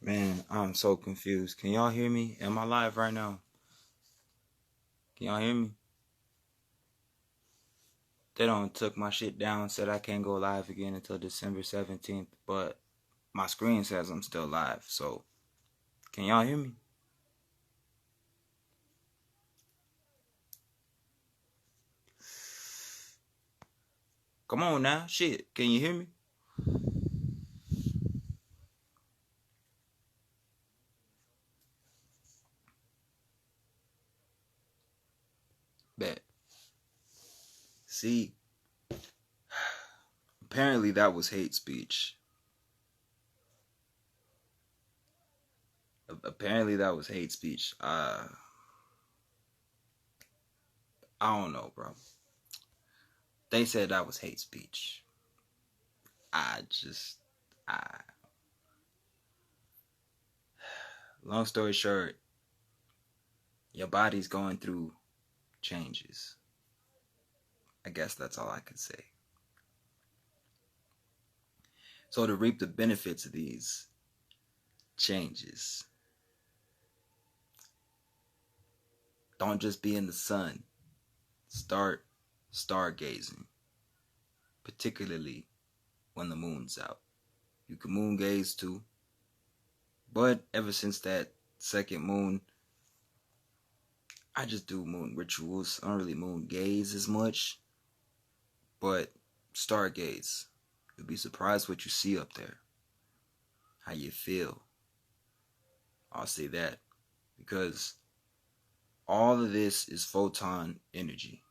Man, I'm so confused. Can y'all hear me? Am I live right now? Can y'all hear me? They don't took my shit down, said I can't go live again until December 17th, but my screen says I'm still live, so can y'all hear me? Come on now, shit, can you hear me? Bet. See, apparently that was hate speech. Apparently that was hate speech. I don't know, bro. They said that was hate speech. I long story short, your body's going through changes. I guess that's all I can say. So to reap the benefits of these changes, don't just be in the sun. Start stargazing, particularly when the moon's out. You can moon gaze too, but ever since that second moon, I just do moon rituals. I don't really moon gaze as much, but stargaze. You'll be surprised what you see up there, how you feel. I'll say that because all of this is photon energy.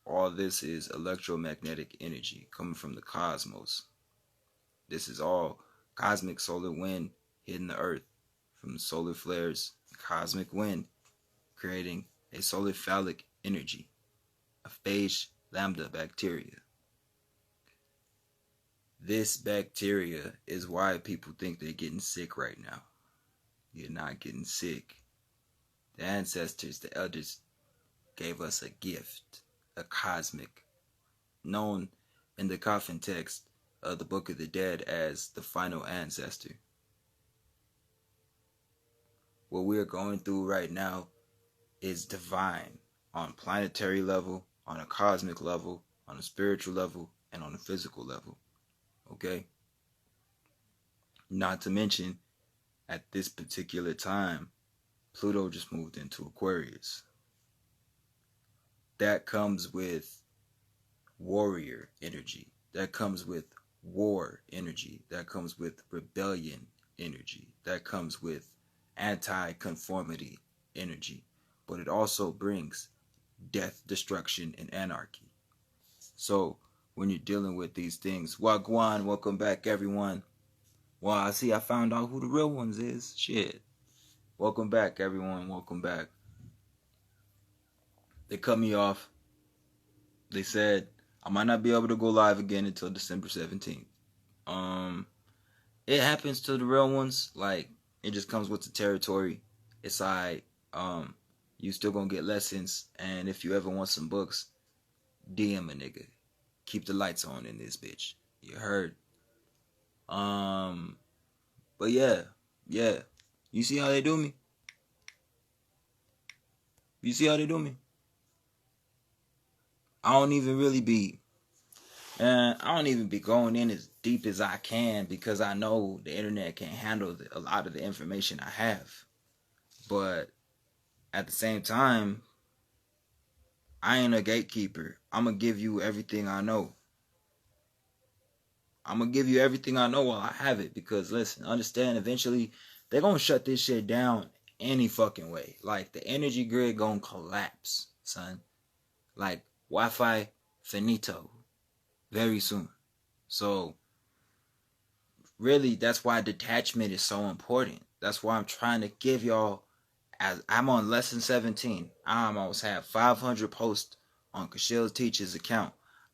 All this is electromagnetic energy coming from the cosmos. This is all cosmic solar wind hitting the earth from the solar flares, cosmic wind creating a solar phallic energy, a phage lambda bacteria. This bacteria is why people think they're getting sick right now. You're not getting sick. The ancestors, the elders, gave us a gift, a cosmic, known in the coffin text of the Book of the Dead as the final ancestor. What we're going through right now is divine on planetary level, on a cosmic level, on a spiritual level, and on a physical level. Okay? Not to mention, at this particular time, Pluto just moved into Aquarius. That comes with warrior energy. That comes with war energy. That comes with rebellion energy. That comes with anti-conformity energy. But it also brings death, destruction, and anarchy. So when you're dealing with these things, Wagwan, welcome back, everyone. Well, I see I found out who the real ones is. Shit. Welcome back, everyone. Welcome back. They cut me off. They said I might not be able to go live again until December 17th. It happens to the real ones. Like, it just comes with the territory. It's like, you still gonna get lessons. And if you ever want some books, DM a nigga. Keep the lights on in this bitch. You heard? But yeah. You see how they do me? You see how they do me? I don't even be going in as deep as I can because I know the internet can't handle a lot of the information I have. But at the same time, I ain't a gatekeeper. I'm going to give you everything I know. I'm going to give you everything I know while I have it. Because listen, understand, eventually they're going to shut this shit down any fucking way. Like, the energy grid going to collapse, son. Like, Wi-Fi finito. Very soon. So, really, that's why detachment is so important. That's why I'm trying to give y'all, as I'm on lesson 17. I almost have 500 posts on Kasheal Teacher's account.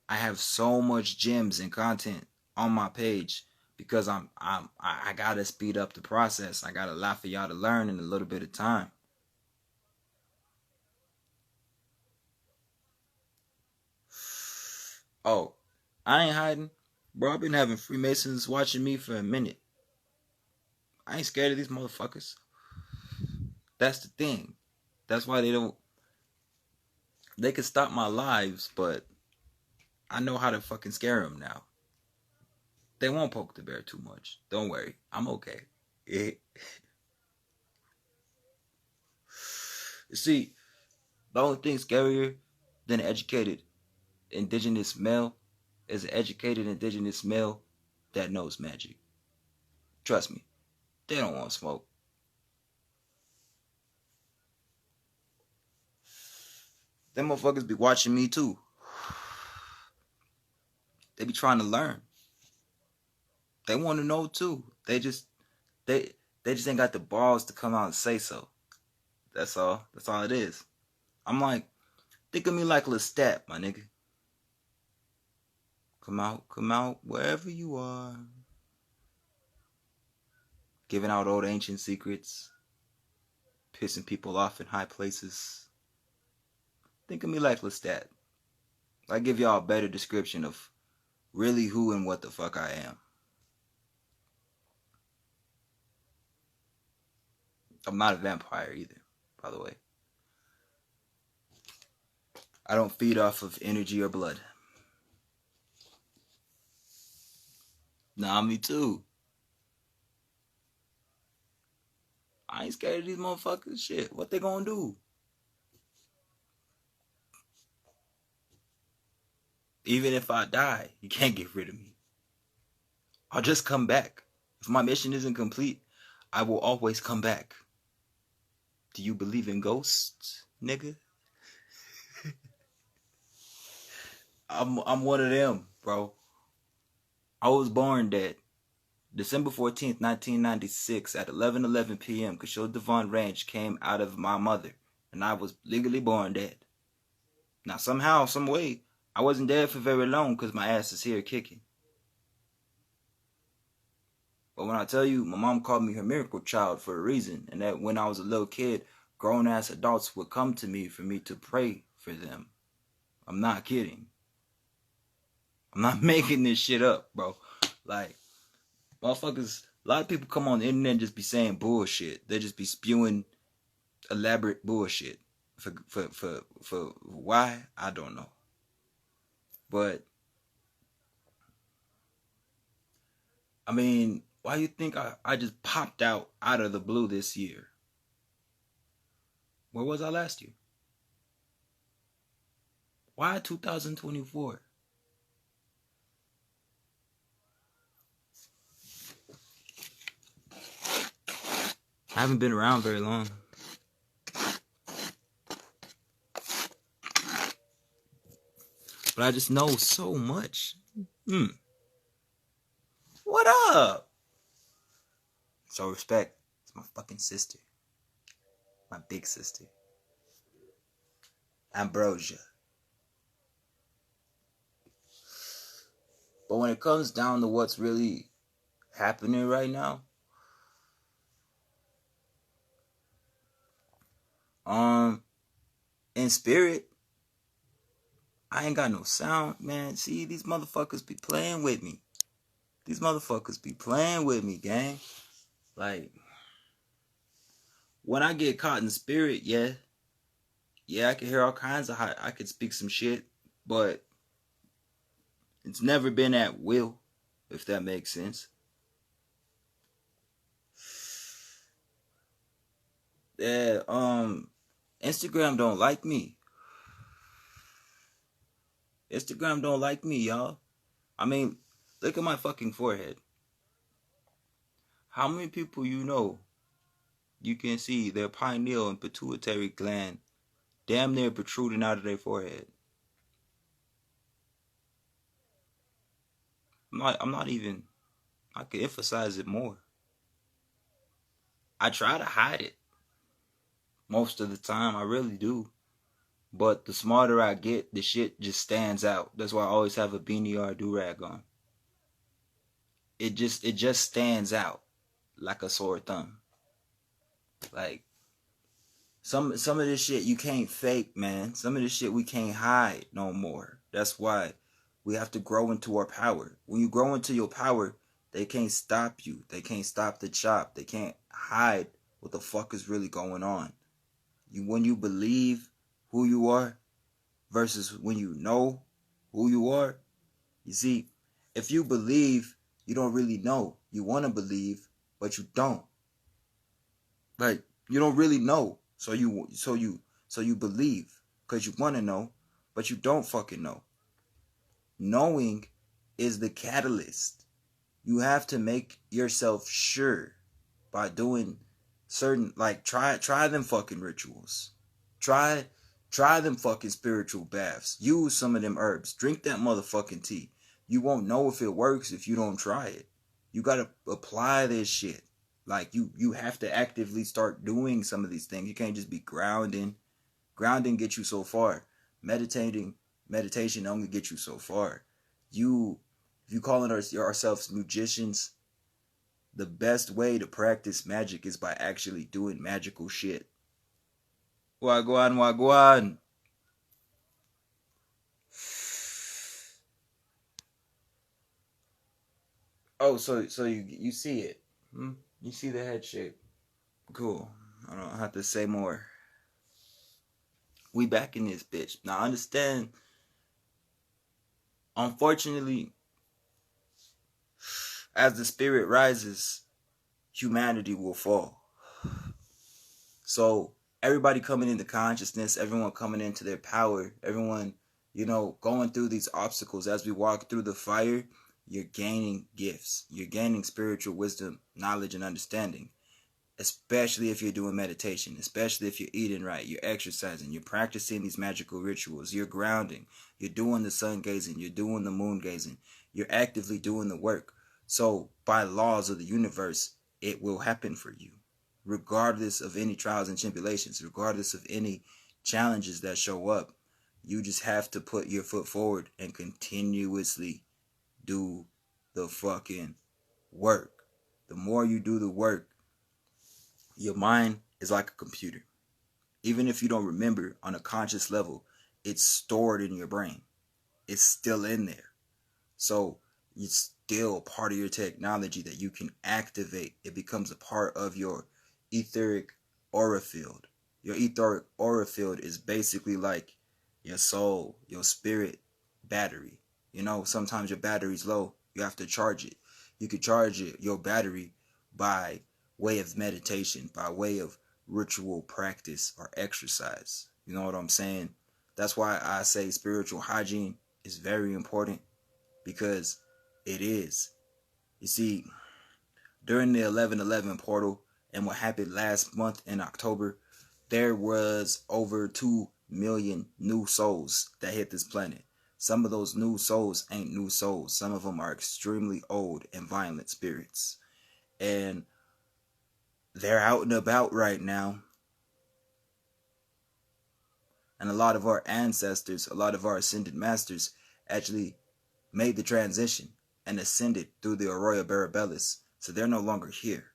I have so much gems and content on my page because I gotta speed up the process. I got a lot for y'all to learn in a little bit of time. Oh, I ain't hiding. Bro, I've been having Freemasons watching me for a minute. I ain't scared of these motherfuckers. That's the thing. That's why they don't. They can stop my lives, but I know how to fucking scare them now. They won't poke the bear too much. Don't worry. I'm okay. You see, the only thing scarier than an educated indigenous male is an educated indigenous male that knows magic. Trust me, they don't want smoke. Them motherfuckers be watching me too. They be trying to learn. They want to know too. They just ain't got the balls to come out and say so. That's all. That's all it is. I'm like, think of me like Lestat, my nigga. Come out, wherever you are. Giving out old ancient secrets. Pissing people off in high places. Think of me like Lestat. I give y'all a better description of really who and what the fuck I am. I'm not a vampire either, by the way. I don't feed off of energy or blood. Nah, me too. I ain't scared of these motherfuckers. Shit, what they gonna do? Even if I die, you can't get rid of me. I'll just come back. If my mission isn't complete, I will always come back. Do you believe in ghosts, nigga? I'm one of them, bro. I was born dead. December 14th, 1996 at 11:11 p.m. Kasheal Devon Range came out of my mother, and I was legally born dead. Now somehow, some way, I wasn't dead for very long because my ass is here kicking. But when I tell you, my mom called me her miracle child for a reason, and that when I was a little kid, grown-ass adults would come to me for me to pray for them. I'm not kidding. I'm not making this shit up, bro. Like, motherfuckers, a lot of people come on the internet and just be saying bullshit. They just be spewing elaborate bullshit. For why? I don't know. But, I mean, why you think I just popped out of the blue this year? Where was I last year? Why 2024? I haven't been around very long. But I just know so much. What up? So respect. It's my fucking sister. My big sister. Ambrosia. But when it comes down to what's really happening right now, in spirit, I ain't got no sound, man. See, these motherfuckers be playing with me. These motherfuckers be playing with me, gang. Like, when I get caught in spirit, yeah, I can hear all kinds of I could speak some shit, but it's never been at will, if that makes sense. Yeah, Instagram don't like me. Instagram don't like me, y'all. I mean, look at my fucking forehead. How many people you know you can see their pineal and pituitary gland damn near protruding out of their forehead? I'm not even, I could emphasize it more. I try to hide it. Most of the time, I really do. But the smarter I get, the shit just stands out. That's why I always have a beanie or a do-rag on. It just stands out like a sore thumb. Like, some of this shit you can't fake, man. Some of this shit we can't hide no more. That's why we have to grow into our power. When you grow into your power, They can't stop you. They can't stop the chop. They can't hide what the fuck is really going on. When you believe who you are versus when you know who you are, you see, if you believe, you don't really know. You want to believe, but you don't. Like, you don't really know. So you believe because you want to know, but you don't fucking know. Knowing is the catalyst. You have to make yourself sure by doing certain, like, try them fucking rituals. Try them fucking spiritual baths. Use some of them herbs. Drink that motherfucking tea. You won't know if it works if you don't try it. You gotta apply this shit. Like, you have to actively start doing some of these things. You can't just be grounding. Grounding gets you so far. Meditation only gets you so far. If you calling ourselves magicians, the best way to practice magic is by actually doing magical shit. Wagwan, wagwan. Oh, so you see it. You see the head shape. Cool. I don't have to say more. We back in this bitch. Now understand, unfortunately, as the spirit rises, humanity will fall. So everybody coming into consciousness, everyone coming into their power, everyone, going through these obstacles as we walk through the fire, you're gaining gifts. You're gaining spiritual wisdom, knowledge, and understanding. Especially if you're doing meditation, especially if you're eating right, you're exercising, you're practicing these magical rituals, you're grounding, you're doing the sun gazing, you're doing the moon gazing, you're actively doing the work. So by laws of the universe, it will happen for you, regardless of any trials and tribulations, regardless of any challenges that show up. You just have to put your foot forward and continuously do the fucking work. The more you do the work, your mind is like a computer. Even if you don't remember on a conscious level, it's stored in your brain. It's still in there. So it's still part of your technology that you can activate. It becomes a part of your etheric aura field. Your etheric aura field is basically like your soul, your spirit battery. Sometimes your battery's low. You have to charge it. You could charge your battery by way of meditation, by way of ritual practice or exercise. You know what I'm saying? That's why I say spiritual hygiene is very important, because it is. You see, during the 11/11 portal and what happened last month in October, there was over 2 million new souls that hit this planet. Some of those new souls ain't new souls. Some of them are extremely old and violent spirits. And they're out and about right now. And a lot of our ancestors, a lot of our ascended masters actually made the transition and ascended through the Aurora Barabellis. So they're no longer here.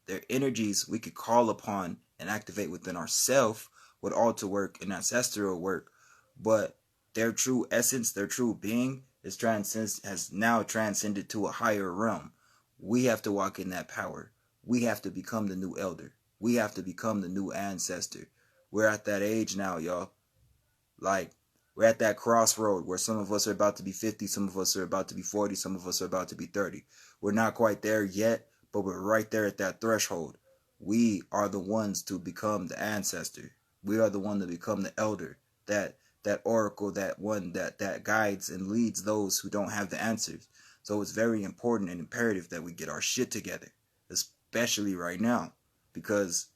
Their energies we could call upon and activate within ourselves with altar work and ancestral work. But their true essence, their true being has now transcended to a higher realm. We have to walk in that power. We have to become the new elder. We have to become the new ancestor. We're at that age now, y'all. Like, we're at that crossroad where some of us are about to be 50, some of us are about to be 40, some of us are about to be 30. We're not quite there yet, but we're right there at that threshold. We are the ones to become the ancestor. We are the one to become the elder, that oracle, that one that guides and leads those who don't have the answers. So it's very important and imperative that we get our shit together, especially right now, because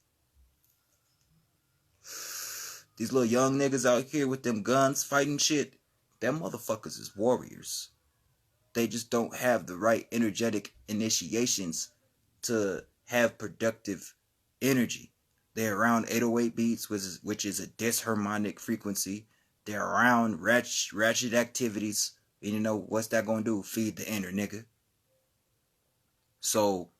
these little young niggas out here with them guns fighting shit, them motherfuckers is warriors. They just don't have the right energetic initiations to have productive energy. They're around 808 beats, which is a disharmonic frequency. They're around ratchet activities. And what's that gonna do? Feed the inner nigga. So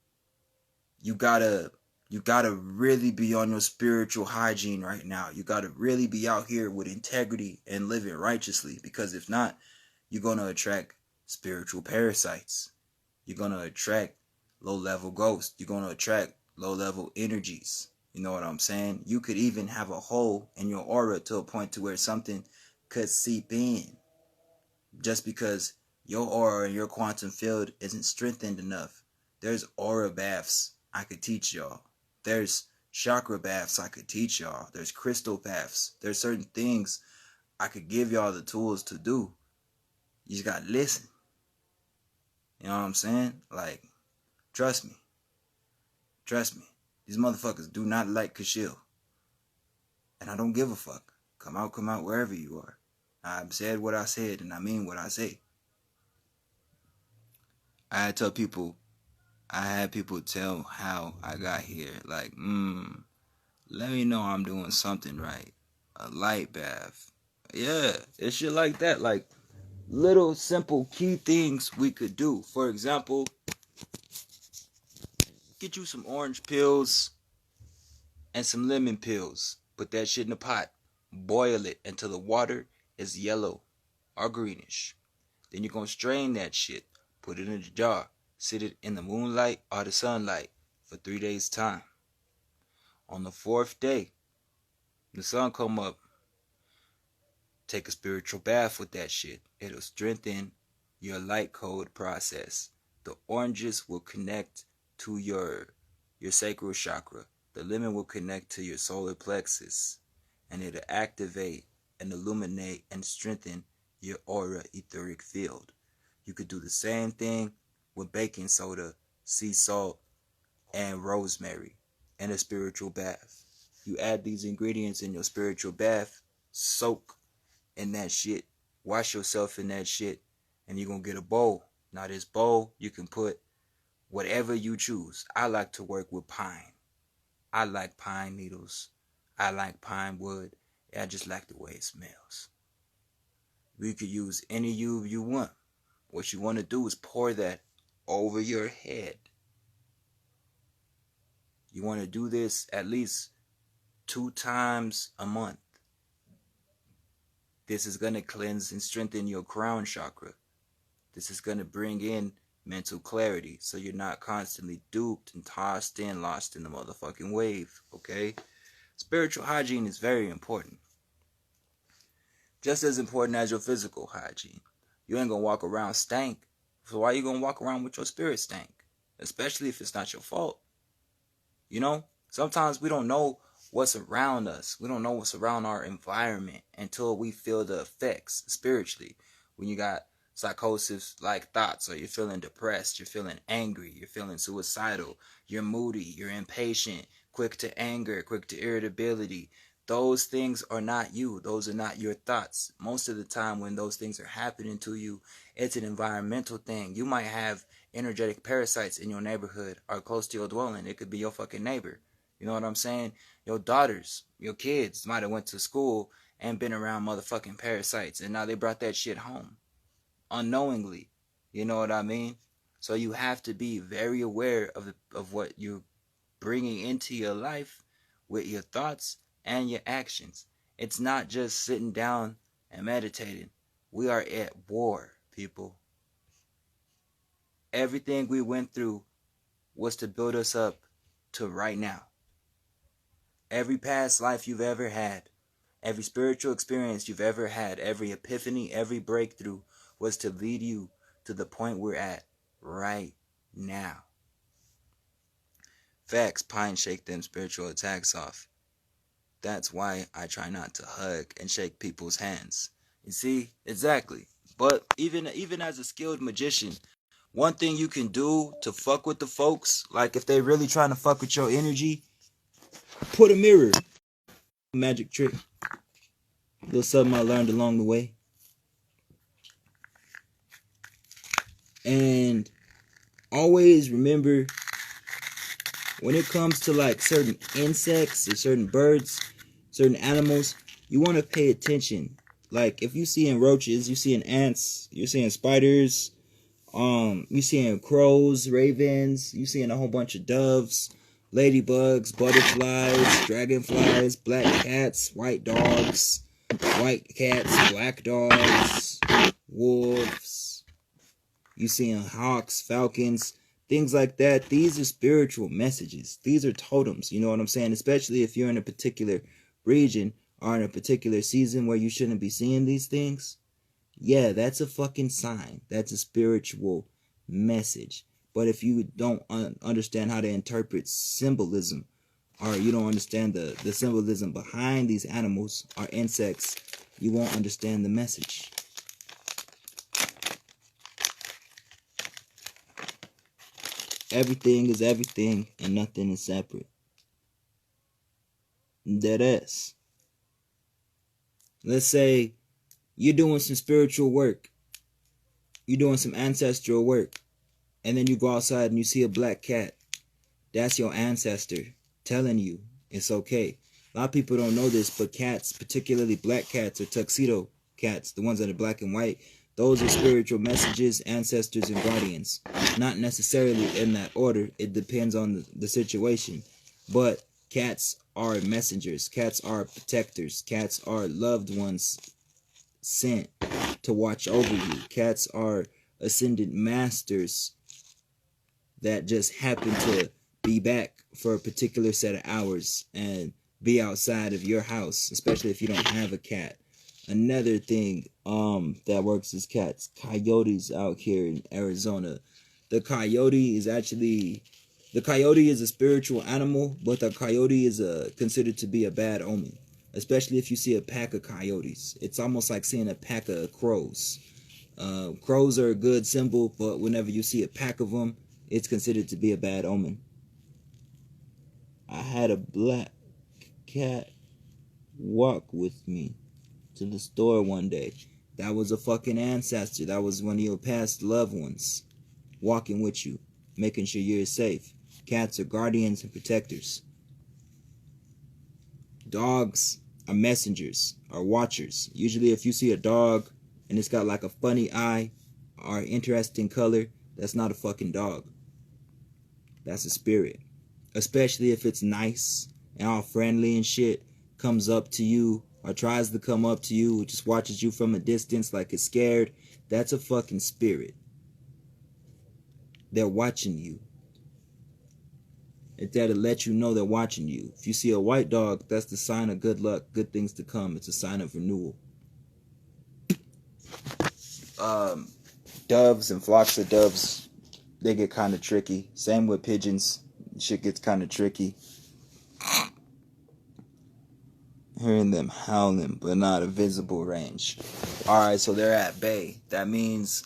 you gotta really be on your spiritual hygiene right now. You gotta really be out here with integrity and living righteously, because if not, you're gonna attract spiritual parasites. You're going to attract low-level ghosts. You're going to attract low-level energies. You know what I'm saying? You could even have a hole in your aura to a point to where something could seep in just because your aura and your quantum field isn't strengthened enough. There's aura baths I could teach y'all. There's chakra baths I could teach y'all. There's crystal baths. There's certain things I could give y'all the tools to do. You just gotta listen. You know what I'm saying? Like, trust me. Trust me. These motherfuckers do not like Kasheal. And I don't give a fuck. Come out wherever you are. I've said what I said and I mean what I say. I had people tell how I got here. Like, let me know I'm doing something right. A light bath. Yeah, it's shit like that. Like, little simple key things we could do. For example, get you some orange pills and some lemon pills. Put that shit in a pot. Boil it until the water is yellow or greenish. Then you're going to strain that shit. Put it in a jar. Sit it in the moonlight or the sunlight for 3 days' time. On the 4th day, the sun come up. Take a spiritual bath with that shit. It'll strengthen your light code process. The oranges will connect to your sacral chakra. The lemon will connect to your solar plexus. And it'll activate and illuminate and strengthen your aura etheric field. You could do the same thing with baking soda, sea salt, and rosemary in a spiritual bath. You add these ingredients in your spiritual bath, soak in that shit, wash yourself in that shit, and you're going to get a bowl. Now this bowl, you can put whatever you choose. I like to work with pine. I like pine needles. I like pine wood. I just like the way it smells. We could use any you want. What you want to do is pour that over your head. You want to do this at least 2 times a month. This is going to cleanse and strengthen your crown chakra. This is going to bring in mental clarity so you're not constantly duped and tossed in, lost in the motherfucking wave, okay? Spiritual hygiene is very important. Just as important as your physical hygiene. You ain't going to walk around stank. So why you going to walk around with your spirit stank? Especially if it's not your fault. You know, sometimes we don't know what's around us. We don't know what's around our environment until we feel the effects spiritually. When you got psychosis-like thoughts, or you're feeling depressed, you're feeling angry, you're feeling suicidal, you're moody, you're impatient, quick to anger, quick to irritability. Those things are not you. Those are not your thoughts. Most of the time when those things are happening to you, it's an environmental thing. You might have energetic parasites in your neighborhood or close to your dwelling. It could be your fucking neighbor. You know what I'm saying? Your daughters, your kids might have went to school and been around motherfucking parasites, and now they brought that shit home unknowingly. You know what I mean? So you have to be very aware of what you're bringing into your life with your thoughts and your actions. It's not just sitting down and meditating. We are at war, people. Everything we went through was to build us up to right now. Every past life you've ever had, every spiritual experience you've ever had, every epiphany, every breakthrough was to lead you to the point we're at right now. Facts, pine shake them spiritual attacks off. That's why I try not to hug and shake people's hands. You see? Exactly. But even as a skilled magician, one thing you can do to fuck with the folks, like if they really trying to fuck with your energy, put a mirror. Magic trick. A little something I learned along the way. And always remember, when it comes to like certain insects or certain birds, certain animals, you want to pay attention. Like if you seeing roaches, you seeing ants, you're seeing spiders, you seeing crows, ravens, you seeing a whole bunch of doves, ladybugs, butterflies, dragonflies, black cats, white dogs, white cats, black dogs, wolves. You seeing hawks, falcons, things like that. These are spiritual messages. These are totems. You know what I'm saying? Especially if you're in a particular region or in a particular season where you shouldn't be seeing these things. Yeah, that's a fucking sign. That's a spiritual message. But if you don't understand how to interpret symbolism, or you don't understand the symbolism behind these animals or insects, you won't understand the message. Everything is everything and nothing is separate. Deadass. Let's say you're doing some spiritual work. You're doing some ancestral work. And then you go outside and you see a black cat. That's your ancestor telling you it's okay. A lot of people don't know this, but cats, particularly black cats or tuxedo cats, the ones that are black and white, those are spiritual messages, ancestors, and guardians. Not necessarily in that order. It depends on the situation. But cats are messengers. Cats are protectors. Cats are loved ones sent to watch over you. Cats are ascended masters that just happen to be back for a particular set of hours and be outside of your house, especially if you don't have a cat. Another thing that works is cats. Coyotes out here in Arizona. The coyote is a spiritual animal, but the coyote is considered to be a bad omen, especially if you see a pack of coyotes. It's almost like seeing a pack of crows. Crows are a good symbol, but whenever you see a pack of them, it's considered to be a bad omen. I had a black cat walk with me to the store one day. That was a fucking ancestor. That was one of your past loved ones walking with you, making sure you're safe. Cats are guardians and protectors. Dogs are messengers, are watchers. Usually if you see a dog and it's got like a funny eye or interesting color, that's not a fucking dog. That's a spirit. Especially if it's nice and all friendly and shit, comes up to you or tries to come up to you, or just watches you from a distance like it's scared. That's a fucking spirit. They're watching you. It's there to let you know they're watching you. If you see a white dog, that's the sign of good luck, good things to come. It's a sign of renewal. Doves and flocks of doves, they get kind of tricky. Same with pigeons. Shit gets kind of tricky. Hearing them howling, but not a visible range. Alright, so they're at bay. That means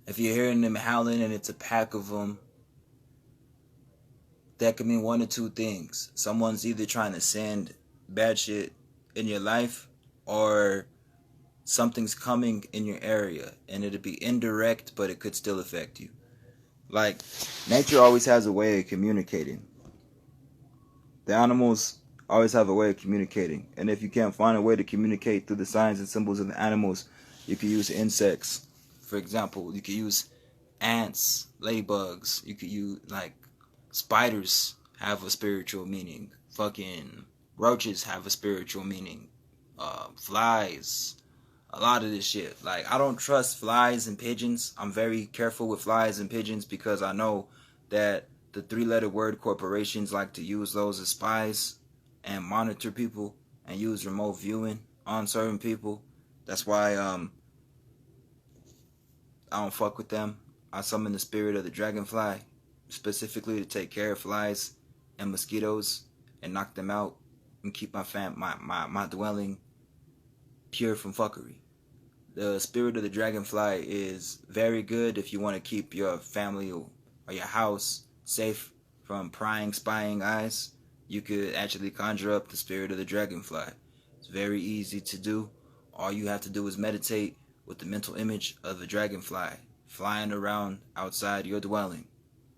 if you're hearing them howling and it's a pack of them, that could mean one of two things. Someone's either trying to send bad shit in your life, or something's coming in your area, and it'll be indirect, but it could still affect you. Like, nature always has a way of communicating. The animals always have a way of communicating. And if you can't find a way to communicate through the signs and symbols of the animals, you can use insects. For example, you could use ants, ladybugs. You could use, like, spiders have a spiritual meaning. Fucking roaches have a spiritual meaning. Flies. A lot of this shit. Like, I don't trust flies and pigeons. I'm very careful with flies and pigeons because I know that the three-letter word corporations like to use those as spies and monitor people and use remote viewing on certain people. That's why I don't fuck with them. I summon the spirit of the dragonfly specifically to take care of flies and mosquitoes and knock them out and keep my dwelling pure from fuckery. The spirit of the dragonfly is very good if you want to keep your family or your house safe from prying, spying eyes. You could actually conjure up the spirit of the dragonfly. It's very easy to do. All you have to do is meditate with the mental image of the dragonfly flying around outside your dwelling.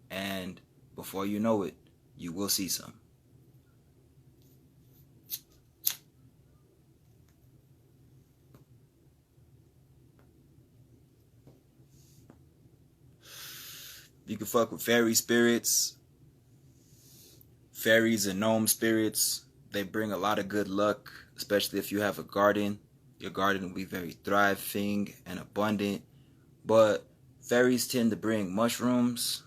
And before you know it, you will see some. You can fuck with fairy spirits. Fairies and gnome spirits, they bring a lot of good luck, especially if you have a garden. Your garden will be very thriving and abundant. But Fairies tend to bring mushrooms,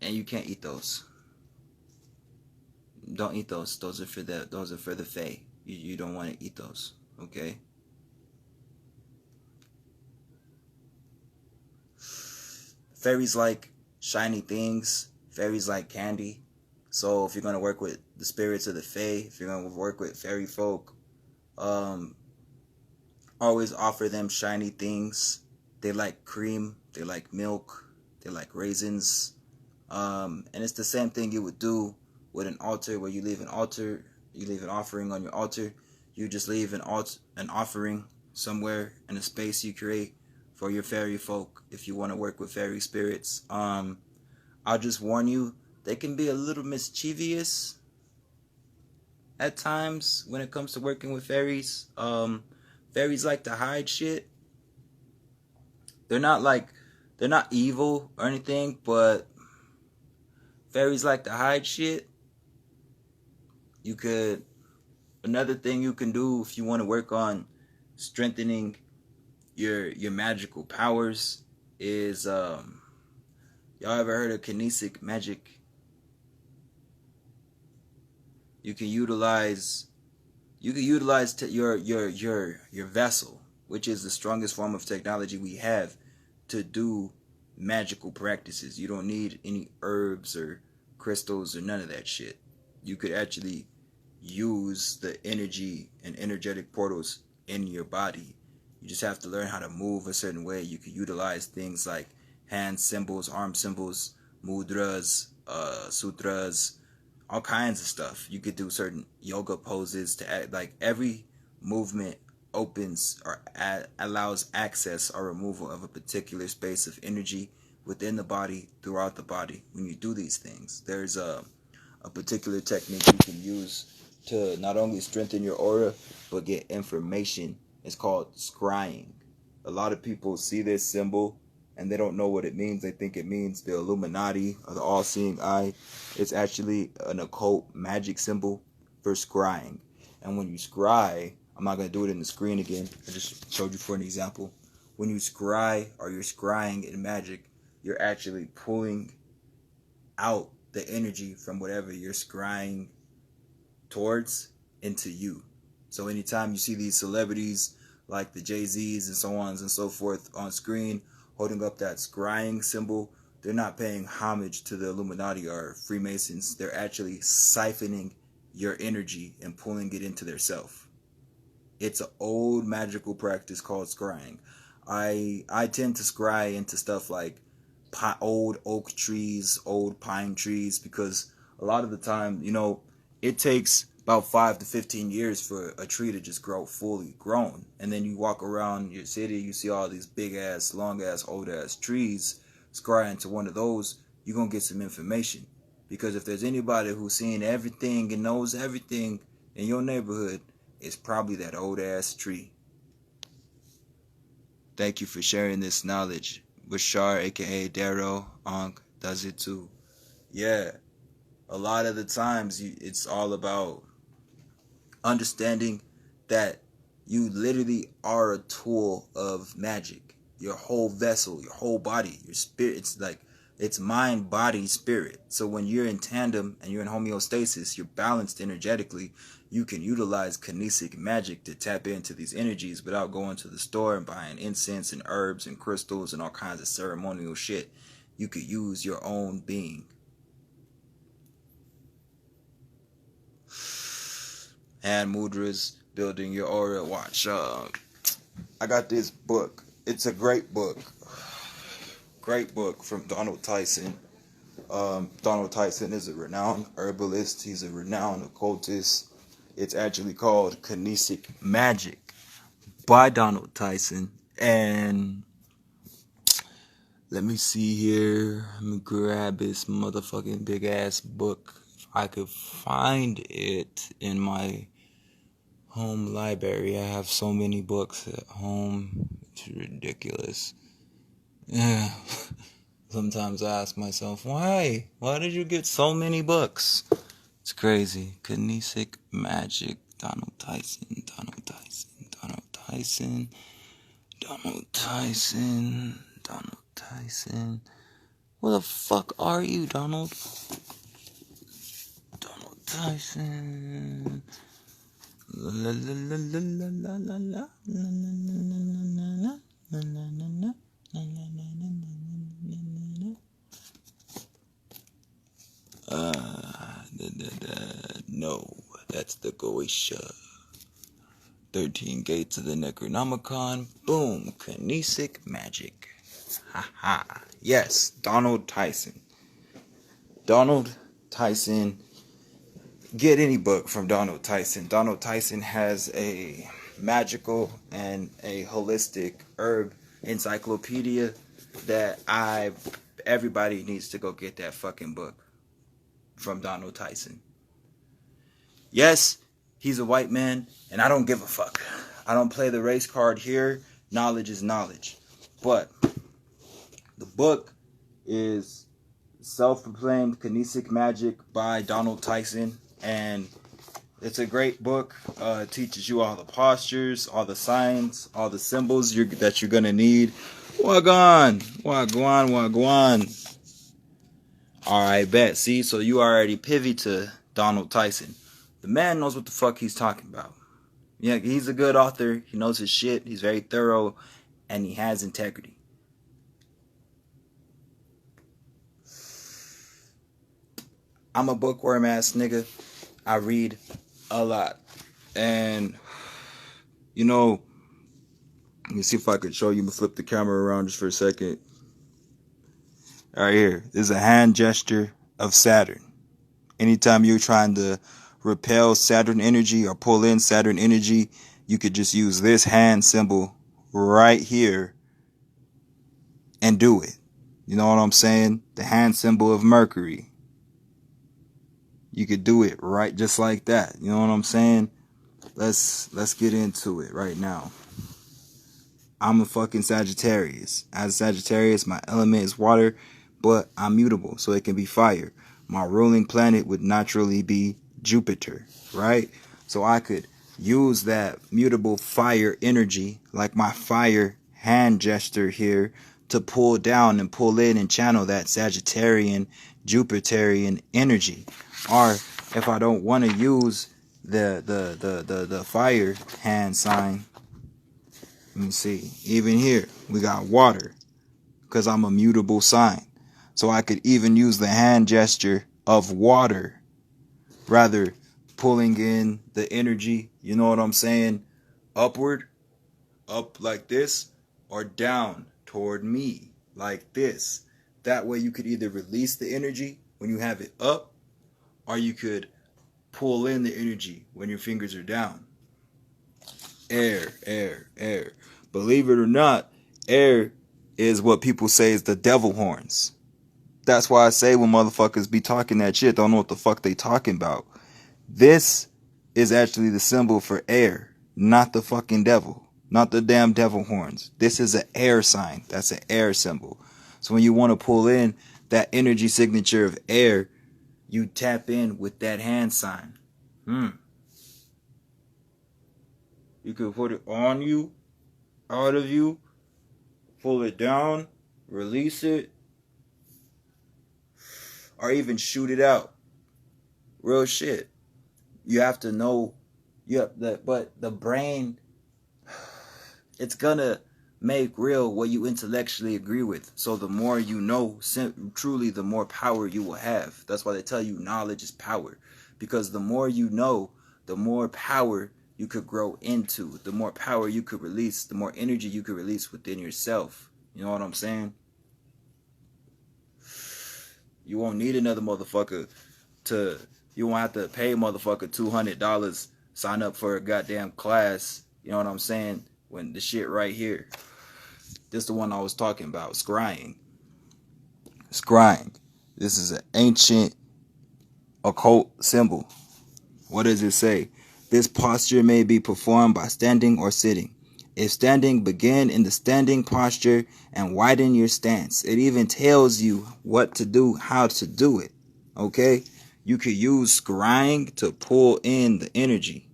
and you can't eat those. Don't eat those. Those are for the fae. You don't want to eat those. Okay. Fairies like shiny things. Fairies like candy. So if you're gonna work with the spirits of the fae, if you're gonna work with fairy folk, always offer them shiny things. They like cream. They like milk. They like raisins. And it's the same thing you would do with an altar, where you leave an altar, you leave an offering on your altar. You just leave an offering somewhere in a space you create for your fairy folk. If you want to work with fairy spirits, I'll just warn you, they can be a little mischievous at times when it comes to working with fairies. Fairies like to hide shit. They're not evil or anything, but fairies like to hide shit. Another thing you can do if you want to work on strengthening your magical powers is, y'all ever heard of kinesic magic? You can utilize your vessel, which is the strongest form of technology we have, to do magical practices. You don't need any herbs or crystals or none of that shit. You could actually use the energy and energetic portals in your body. You just have to learn how to move a certain way. You could utilize things like hand symbols, arm symbols, mudras, sutras, all kinds of stuff. You could do certain yoga poses to act like every movement opens or allows access or removal of a particular space of energy within the body, throughout the body. When you do these things, there's a particular technique you can use to not only strengthen your aura but get information. It's called scrying. A lot of people see this symbol and they don't know what it means. They think it means the Illuminati or the all-seeing eye. It's actually an occult magic symbol for scrying. And when you scry, I'm not going to do it in the screen again. I just showed you for an example. When you scry or you're scrying in magic, you're actually pulling out the energy from whatever you're scrying towards into you. So anytime you see these celebrities like the Jay-Z's and so on and so forth on screen holding up that scrying symbol, they're not paying homage to the Illuminati or Freemasons. They're actually siphoning your energy and pulling it into their self. It's an old magical practice called scrying. I tend to scry into stuff like old oak trees, old pine trees, because a lot of the time, it takes about 5 to 15 years for a tree to just grow fully grown. And then you walk around your city, you see all these big ass, long ass, old ass trees. Scry into one of those, you're going to get some information. Because if there's anybody who's seen everything and knows everything in your neighborhood, it's probably that old ass tree. Thank you for sharing this knowledge. Bashar, aka Darrow, Ankh, does it too. Yeah, a lot of the times it's all about understanding that you literally are a tool of magic. Your whole vessel, your whole body, your spirit, it's mind, body, spirit. So when you're in tandem and you're in homeostasis, you're balanced energetically, you can utilize kinesic magic to tap into these energies without going to the store and buying incense and herbs and crystals and all kinds of ceremonial shit. You could use your own being. Hand mudras, building your aura. Watch. I got this book. It's a great book. Great book from Donald Tyson. Donald Tyson is a renowned herbalist. He's a renowned occultist. It's actually called Kinesic Magic by Donald Tyson. And let me see here. Let me grab this motherfucking big ass book. If I could find it in my home library. I have so many books at home. It's ridiculous. Yeah. Sometimes I ask myself, why? Why did you get so many books? It's crazy. Kinesic Magic. Donald Tyson. Donald Tyson. Donald Tyson. Where the fuck are you, Donald? Donald Tyson. La la la la la la la la la la. No, that's the Goetia. 13 Gates of the Necronomicon. Boom, Kinesic Magic. Haha. Yes, Donald Tyson. Donald Tyson. Get any book from Donald Tyson. Donald Tyson has a magical and a holistic herb encyclopedia that everybody needs to go get that fucking book from Donald Tyson. Yes, he's a white man, and I don't give a fuck. I don't play the race card here. Knowledge is knowledge. But the book is Self-Proclaimed Kinesic Magic by Donald Tyson, and it's a great book. It teaches you all the postures, all the signs, all the symbols that you're gonna need. Wagwan. Alright, bet. See, so you already pivot to Donald Tyson. The man knows what the fuck he's talking about. Yeah, he's a good author. He knows his shit. He's very thorough, and he has integrity. I'm a bookworm ass nigga. I read a lot. And, you know, let me see if I could show you. I'm going to flip the camera around just for a second. Right here. This is a hand gesture of Saturn. Anytime you're trying to repel Saturn energy or pull in Saturn energy, you could just use this hand symbol right here and do it. You know what I'm saying? The hand symbol of Mercury. You could do it right just like that. You know what I'm saying? Let's get into it right now. I'm a fucking Sagittarius. As a Sagittarius, my element is water, but I'm mutable, so it can be fire. My ruling planet would naturally be Jupiter, right? So I could use that mutable fire energy, like my fire hand gesture here, to pull down and pull in and channel that Sagittarian, Jupiterian energy. Or if I don't want to use the fire hand sign, let me see. Even here, we got water, because I'm a mutable sign. So I could even use the hand gesture of water, rather pulling in the energy, you know what I'm saying, upward, up like this, or down toward me like this. That way you could either release the energy when you have it up, or you could pull in the energy when your fingers are down. Air, air, air. Believe it or not, air is what people say is the devil horns. That's why I say when motherfuckers be talking that shit, don't know what the fuck they talking about. This is actually the symbol for air, not the fucking devil. Not the damn devil horns. This is an air sign. That's an air symbol. So when you want to pull in that energy signature of air, you tap in with that hand sign. You could put it on you, out of you, pull it down, release it, or even shoot it out. Real shit. You have to know, but the brain, it's gonna make real what you intellectually agree with. So the more you know, truly, the more power you will have. That's why they tell you knowledge is power. Because the more you know, the more power you could grow into. The more power you could release, the more energy you could release within yourself. You know what I'm saying? You won't need another motherfucker you won't have to pay a motherfucker $200, sign up for a goddamn class. You know what I'm saying? When the shit right here. This is the one I was talking about, scrying. Scrying. This is an ancient occult symbol. What does it say? This posture may be performed by standing or sitting. If standing, begin in the standing posture and widen your stance. It even tells you what to do, how to do it. Okay? You could use scrying to pull in the energy.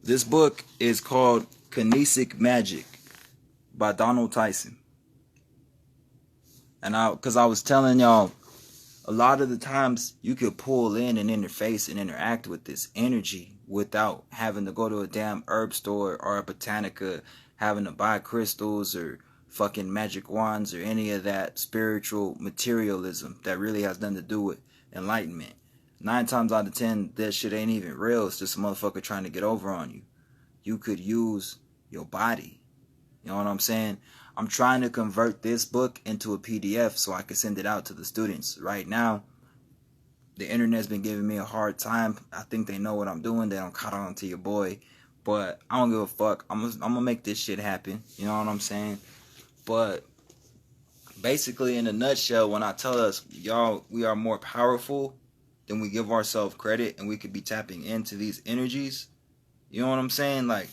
This book is called Kinesic Magic. by Donald Tyson. And because I was telling y'all, a lot of the times you could pull in and interface and interact with this energy without having to go to a damn herb store or a botanica, having to buy crystals or fucking magic wands or any of that spiritual materialism that really has nothing to do with enlightenment. 9 times out of 10, that shit ain't even real. It's just a motherfucker trying to get over on you. You could use your body. You know what I'm saying? I'm trying to convert this book into a PDF so I can send it out to the students. Right now, the internet's been giving me a hard time. I think they know what I'm doing. They don't caught on to your boy. But I don't give a fuck. I'm gonna make this shit happen. You know what I'm saying? But basically, in a nutshell, when I tell us, y'all, we are more powerful than we give ourselves credit, and we could be tapping into these energies. You know what I'm saying? Like,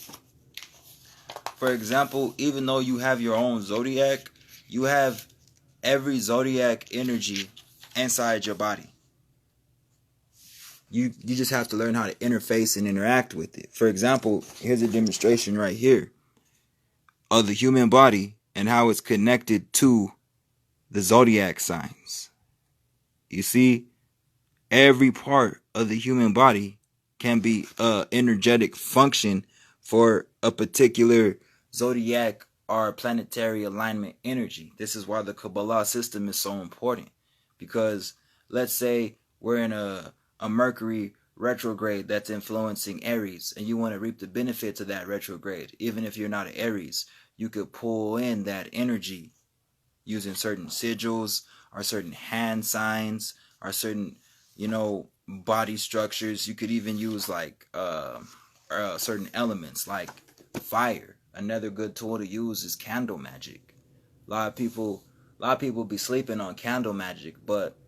for example, even though you have your own zodiac, you have every zodiac energy inside your body. You just have to learn how to interface and interact with it. For example, here's a demonstration right here of the human body and how it's connected to the zodiac signs. You see, every part of the human body can be an energetic function for a particular zodiac or planetary alignment energy. This is why the Kabbalah system is so important. Because let's say we're in a Mercury retrograde that's influencing Aries, and you want to reap the benefits of that retrograde. Even if you're not an Aries, you could pull in that energy using certain sigils or certain hand signs or certain, body structures. You could even use like certain elements like fire. Another good tool to use is candle magic. A lot of people be sleeping on candle magic, but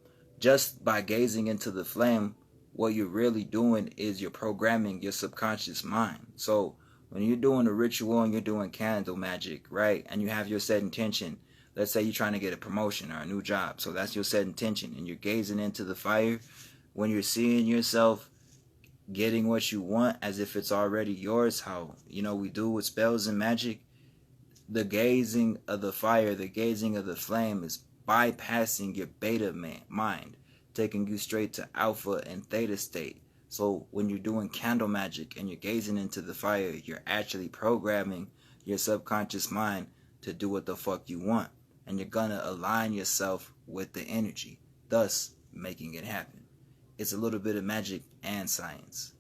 just by gazing into the flame, what you're really doing is you're programming your subconscious mind. So when you're doing a ritual and you're doing candle magic, right, and you have your set intention, let's say you're trying to get a promotion or a new job, so that's your set intention, and you're gazing into the fire, when you're seeing yourself getting what you want as if it's already yours, how, we do with spells and magic, the gazing of the fire, the gazing of the flame is bypassing your beta mind, taking you straight to alpha and theta state. So when you're doing candle magic and you're gazing into the fire, you're actually programming your subconscious mind to do what the fuck you want. And you're gonna align yourself with the energy, thus making it happen. It's a little bit of magic and science.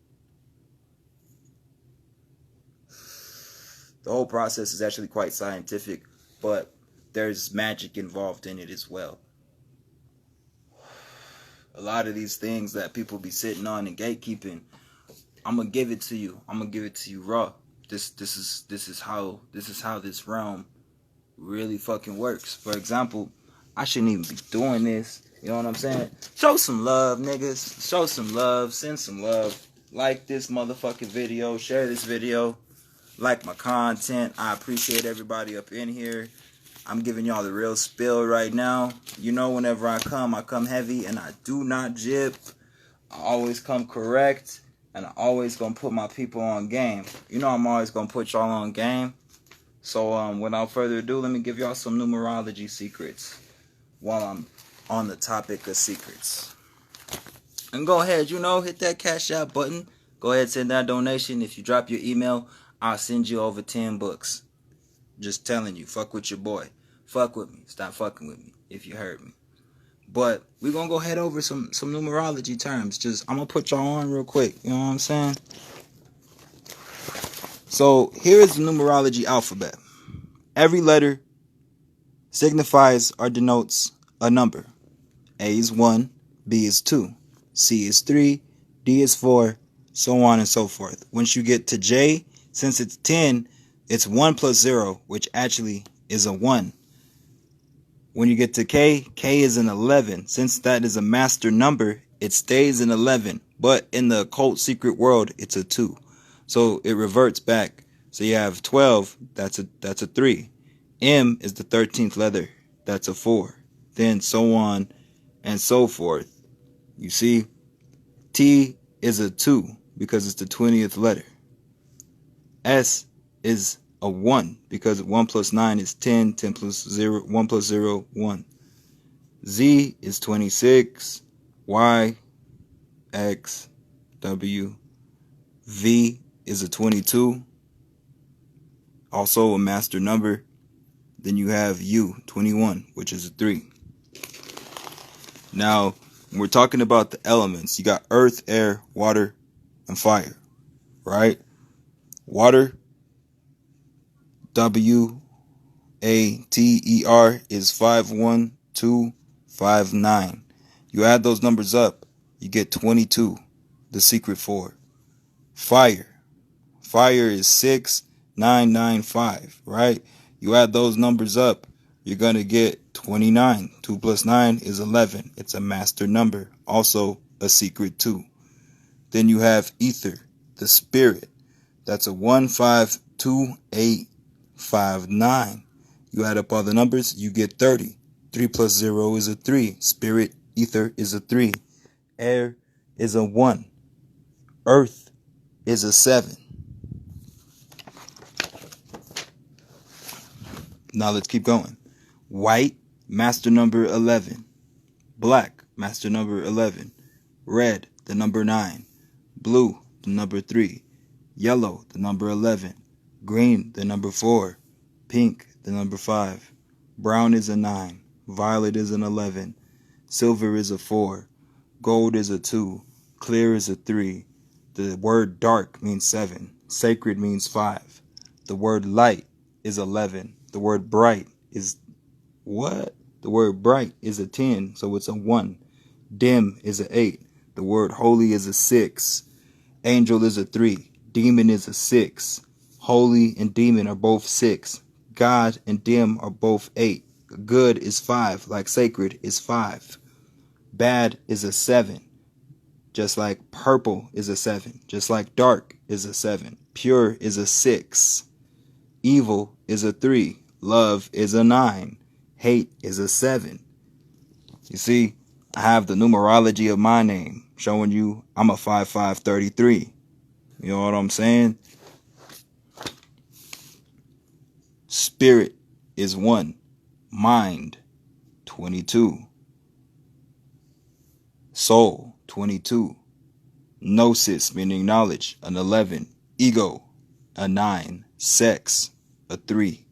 The whole process is actually quite scientific, but there's magic involved in it as well. A lot of these things that people be sitting on and gatekeeping, I'm gonna give it to you. I'm gonna give it to you raw. This is how this realm really fucking works. For example, I shouldn't even be doing this. You know what I'm saying? Show some love, niggas. Show some love. Send some love. Like this motherfucking video. Share this video. Like my content. I appreciate everybody up in here. I'm giving y'all the real spill right now. Whenever I come heavy and I do not jib. I always come correct. And I always gonna put my people on game. I'm always gonna put y'all on game. So without further ado, let me give y'all some numerology secrets while I'm on the topic of secrets. And go ahead, hit that Cash App button. Go ahead, send that donation. If you drop your email, I'll send you over 10 books. Just telling you, fuck with your boy. Fuck with me. Stop fucking with me if you heard me. But we're going to go head over some numerology terms. I'm going to put y'all on real quick. You know what I'm saying? So here is the numerology alphabet. Every letter signifies or denotes a number. A is 1, B is 2, C is 3, D is 4, so on and so forth. Once you get to J, since it's 10, it's 1 plus 0, which actually is a 1. When you get to K, K is an 11. Since that is a master number, it stays in 11. But in the occult secret world, it's a 2. So it reverts back. So you have 12, that's a 3. M is the 13th letter, that's a 4. Then so on and so forth. You see, T is a 2 because it's the 20th letter. S is a 1 because 1 plus 9 is 10. 10 plus 0, 1 plus 0, 1. Z is 26. Y, X, W. V is a 22. Also a master number. Then you have U, 21, which is a 3. Now, when we're talking about the elements, you got earth, air, water, and fire, right? Water, WATER, is 51259. You add those numbers up, you get 22, the secret 4. Fire is 6995, right? You add those numbers up, you're going to get 29. 2 plus 9 is 11. It's a master number, also a secret 2. Then you have ether, the spirit. That's a 152859. You add up all the numbers, you get 30. 3 plus 0 is a 3. Spirit, ether is a 3. Air is a 1. Earth is a 7. Now let's keep going. White, master number 11. Black, master number 11. Red, the number 9. Blue, the number 3. Yellow, the number 11. Green, the number 4. Pink, the number 5. Brown is a 9. Violet is an 11. Silver is a 4. Gold is a 2. Clear is a 3. The word dark means 7. Sacred means 5. The word light is 11. The word bright is what? The word bright is a 10, so it's a 1. Dim is a 8. The word holy is a 6. Angel is a 3. Demon is a 6. Holy and demon are both 6. God and dim are both 8. Good is 5, like sacred is 5. Bad is a 7. Just like purple is a 7. Just like dark is a 7. Pure is a 6. Evil is a 3. Love is a 9. Hate is a 7. You see, I have the numerology of my name showing you I'm a 5533. You know what I'm saying? Spirit is 1. Mind, 22. Soul, 22. Gnosis, meaning knowledge, an 11. Ego, a 9. Sex, a 3.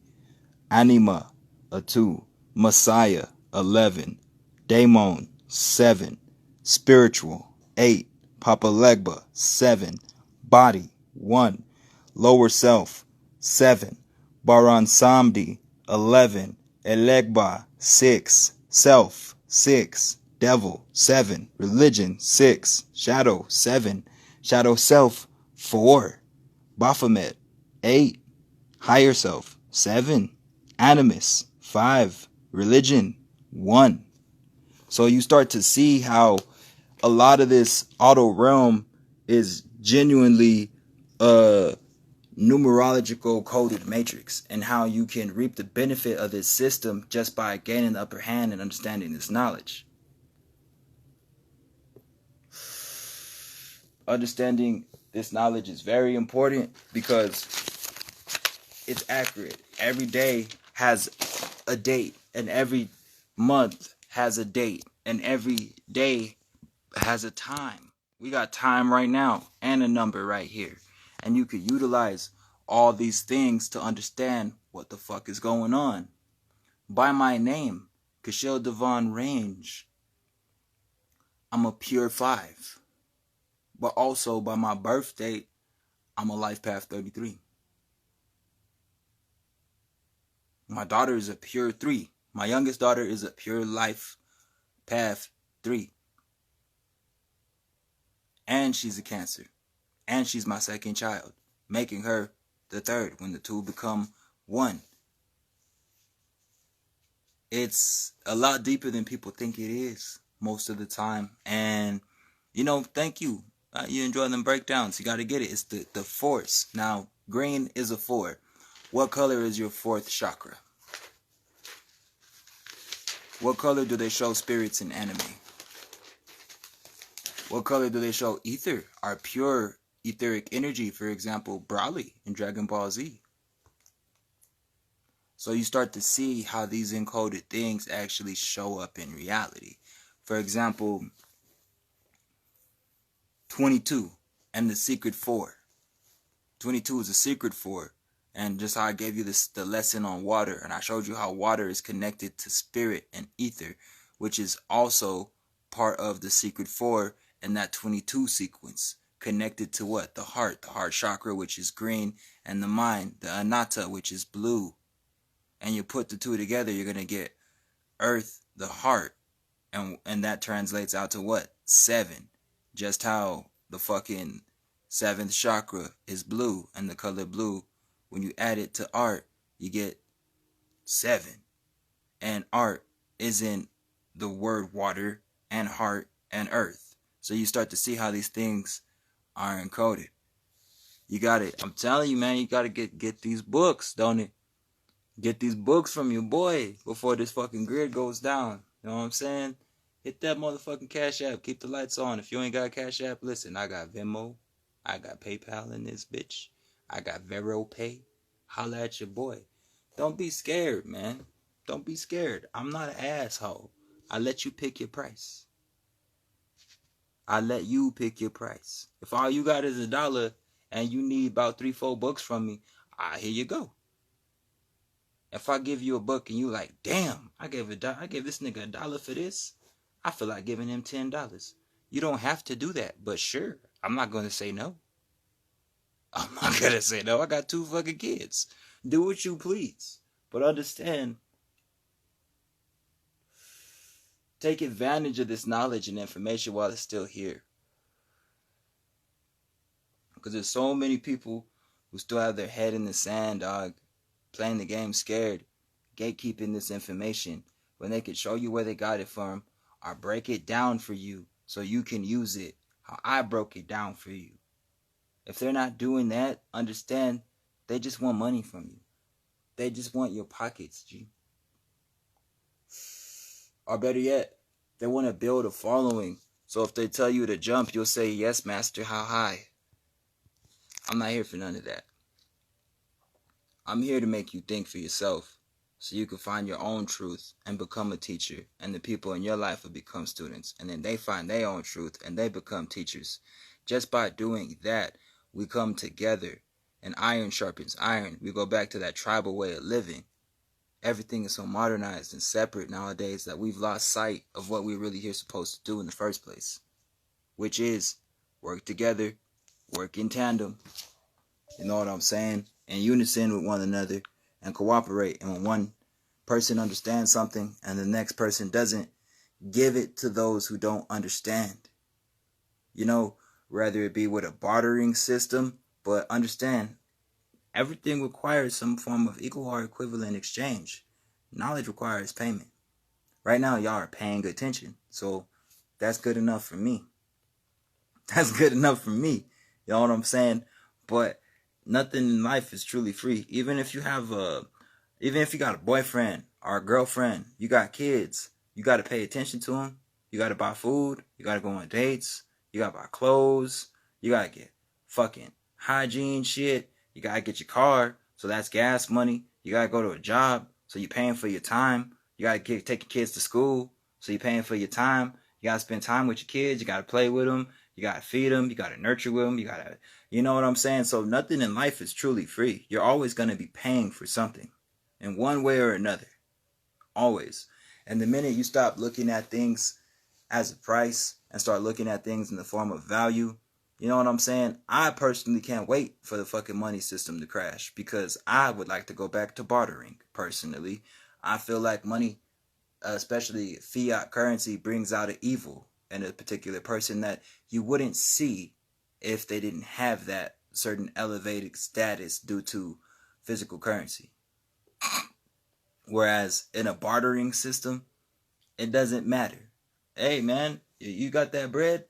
Anima, a 2. Messiah, 11. Daemon, 7. Spiritual, 8. Papa Legba, 7. Body, 1. Lower self, 7. Baran Samdi, 11. Elegba, 6. Self, 6. Devil, 7. Religion, 6. Shadow, 7. Shadow self, 4. Baphomet, 8. Higher self, 7. Animus, 5. Religion, 1. So you start to see how a lot of this auto realm is genuinely a numerological coded matrix, and how you can reap the benefit of this system just by gaining the upper hand and understanding this knowledge. Understanding this knowledge is very important because it's accurate. Every day has a date, and every month has a date, and every day has a time. We got time right now and a number right here. And you could utilize all these things to understand what the fuck is going on. By my name, Kasheal Divine Range, I'm a pure 5. But also by my birth date, I'm a life path 33. My daughter is a pure 3. My youngest daughter is a pure life path 3. And she's a Cancer. And she's my second child, making her the third when the two become 1. It's a lot deeper than people think it is most of the time. And, thank you. You enjoy them breakdowns. You got to get it. It's the force. Now, green is a 4. What color is your 4th chakra? What color do they show spirits in anime? What color do they show ether, our pure etheric energy? For example, Broly in Dragon Ball Z. So you start to see how these encoded things actually show up in reality. For example, 22 and the secret 4. 22 is a secret 4. And just how I gave you the lesson on water, and I showed you how water is connected to spirit and ether, which is also part of the secret 4 in that 22 sequence, connected to what? The heart chakra, which is green, and the mind, the anatta, which is blue. And you put the two together, you're going to get earth, the heart, and that translates out to what? 7. Just how the fucking 7th chakra is blue, and the color blue, when you add it to art, you get 7. And art isn't the word water and heart and earth. So you start to see how these things are encoded. You got it. I'm telling you, man, you got to get these books, don't it? Get these books from your boy before this fucking grid goes down. You know what I'm saying? Hit that motherfucking Cash App. Keep the lights on. If you ain't got Cash App, listen, I got Venmo. I got PayPal in this bitch. I got Vero Pay. Holla at your boy. Don't be scared, man. Don't be scared. I'm not an asshole. I let you pick your price. I let you pick your price. If all you got is $1 and you need about 3-4 books from me, here you go. If I give you a book and you like, damn, I gave this nigga $1 for this, I feel like giving him $10. You don't have to do that, but sure, I'm not going to say no. I'm not going to say no. I got 2 fucking kids. Do what you please. But understand, take advantage of this knowledge and information while it's still here. Because there's so many people who still have their head in the sand, dog, playing the game scared, gatekeeping this information, when they could show you where they got it from, or break it down for you so you can use it how I broke it down for you. If they're not doing that, understand, they just want money from you. They just want your pockets, G. Or better yet, they want to build a following. So if they tell you to jump, you'll say, yes, master, how high? I'm not here for none of that. I'm here to make you think for yourself so you can find your own truth and become a teacher, and the people in your life will become students, and then they find their own truth and they become teachers. Just by doing that, we come together, and iron sharpens iron. We go back to that tribal way of living. Everything is so modernized and separate nowadays that we've lost sight of what we're really here supposed to do in the first place, which is work together, work in tandem. You know what I'm saying? In unison with one another, and cooperate. And when one person understands something and the next person doesn't, give it to those who don't understand. You know, whether it be with a bartering system, but understand, everything requires some form of equal or equivalent exchange. Knowledge requires payment. Right now, y'all are paying attention. So that's good enough for me. That's good enough for me. You know what I'm saying? But nothing in life is truly free. Even if you got a boyfriend or a girlfriend, you got kids, you got to pay attention to them. You got to buy food. You got to go on dates. You got to buy clothes. You got to get fucking hygiene shit. You got to get your car. So that's gas money. You got to go to a job. So you're paying for your time. You got to take your kids to school. So you're paying for your time. You got to spend time with your kids. You got to play with them. You got to feed them. You got to nurture with them. You know what I'm saying? So nothing in life is truly free. You're always going to be paying for something in one way or another. Always. And the minute you stop looking at things as a price and start looking at things in the form of value, you know what I'm saying? I personally can't wait for the fucking money system to crash, because I would like to go back to bartering, personally. I feel like money, especially fiat currency, brings out an evil in a particular person that you wouldn't see if they didn't have that certain elevated status due to physical currency. Whereas in a bartering system, it doesn't matter. Hey man, you got that bread?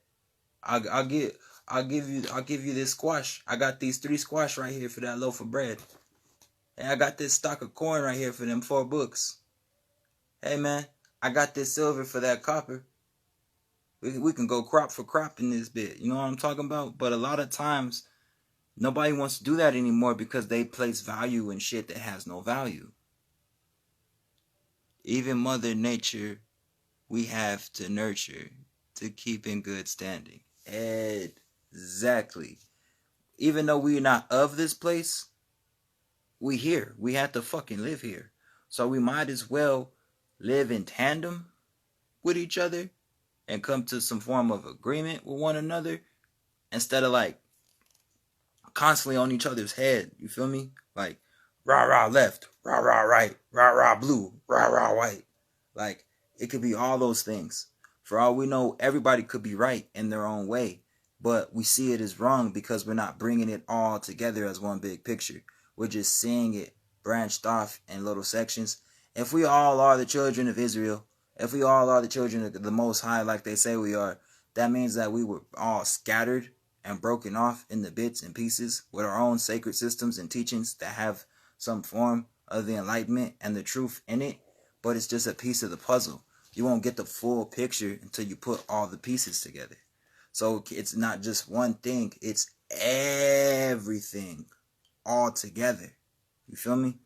I'll give you this squash. I got these 3 squash right here for that loaf of bread. Hey, I got this stock of corn right here for them 4 books. Hey man, I got this silver for that copper. We can go crop for crop in this bit. You know what I'm talking about? But a lot of times, nobody wants to do that anymore because they place value in shit that has no value. Even Mother Nature, we have to nurture to keep in good standing. Exactly. Even though we're not of this place, we here. We have to fucking live here. So we might as well live in tandem with each other and come to some form of agreement with one another instead of like constantly on each other's head. You feel me? Like rah rah left, rah rah right, rah rah blue, rah rah white. Like it could be all those things. For all we know, everybody could be right in their own way, but we see it as wrong because we're not bringing it all together as one big picture. We're just seeing it branched off in little sections. If we all are the children of Israel, if we all are the children of the Most High like they say we are, that means that we were all scattered and broken off into bits and pieces with our own sacred systems and teachings that have some form of the enlightenment and the truth in it, but it's just a piece of the puzzle. You won't get the full picture until you put all the pieces together. So it's not just one thing, it's everything all together. You feel me?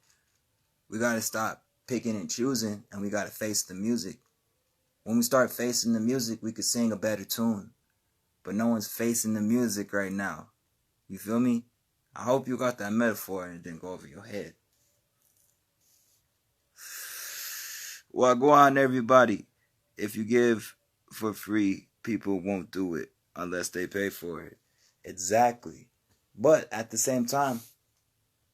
We got to stop picking and choosing, and we got to face the music. When we start facing the music, we could sing a better tune. But no one's facing the music right now. You feel me? I hope you got that metaphor and it didn't go over your head. Well, go on, everybody. If you give for free, people won't do it unless they pay for it. Exactly. But at the same time,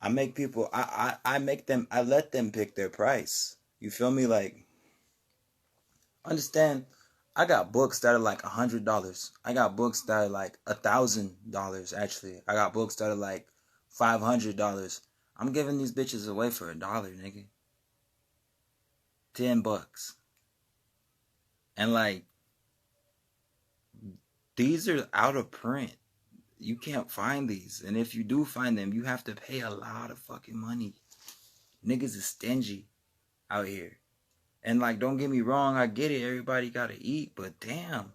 I make people, I let them pick their price. You feel me? Like, understand, I got books that are like $100. I got books that are like $1,000, actually. I got books that are like $500. I'm giving these bitches away for $1, nigga. $10. And like, these are out of print. You can't find these. And if you do find them, you have to pay a lot of fucking money. Niggas is stingy out here. And like, don't get me wrong, I get it. Everybody gotta eat. But damn,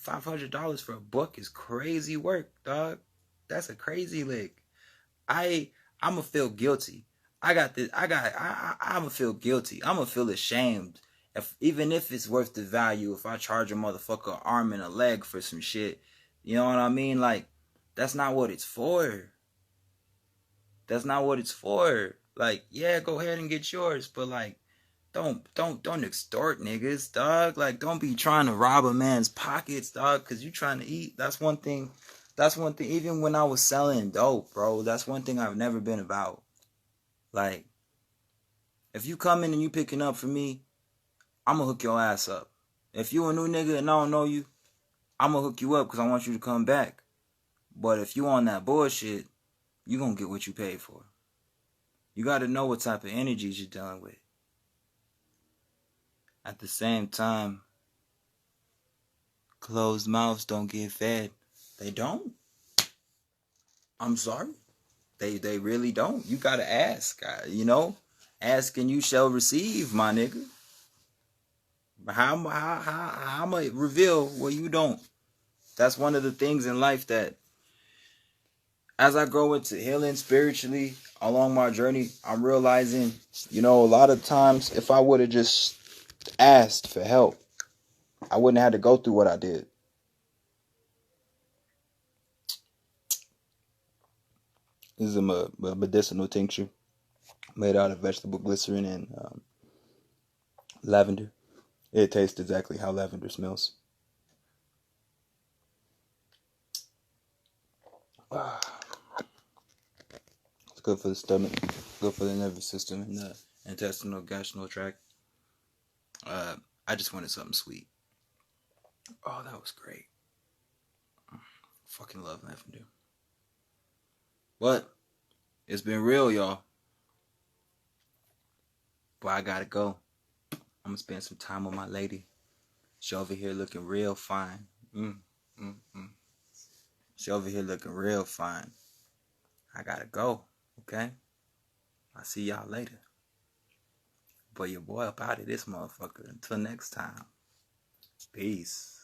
$500 for a book is crazy work, dog. That's a crazy lick. I'ma feel guilty. I'ma feel guilty. I'ma feel ashamed. Even if it's worth the value, if I charge a motherfucker an arm and a leg for some shit. You know what I mean? Like, that's not what it's for. That's not what it's for. Like, yeah, go ahead and get yours, but like, don't extort niggas, dog. Like, don't be trying to rob a man's pockets, dog, because you trying to eat. That's one thing. Even when I was selling dope, bro, that's one thing I've never been about. Like, if you come in and you picking up for me, I'm gonna hook your ass up. If you a new nigga and I don't know you, I'm gonna hook you up because I want you to come back. But if you on that bullshit, you gonna get what you paid for. You gotta know what type of energies you're dealing with. At the same time, closed mouths don't get fed. They don't. I'm sorry. They really don't. You gotta ask. You know, ask and you shall receive, my nigga. How am I reveal what you don't? That's one of the things in life that, as I grow into healing spiritually along my journey, I'm realizing, you know, a lot of times if I would have just asked for help, I wouldn't have had to go through what I did. This is a medicinal tincture made out of vegetable glycerin and lavender. It tastes exactly how lavender smells. It's good for the stomach, good for the nervous system and the intestinal gastrointestinal tract. I just wanted something sweet. Oh, that was great. Fucking love lavender. But it's been real, y'all. But I gotta go. I'm gonna spend some time with my lady. She over here looking real fine. She over here looking real fine. I gotta go. Okay? I'll see y'all later. But your boy up out of this motherfucker. Until next time. Peace.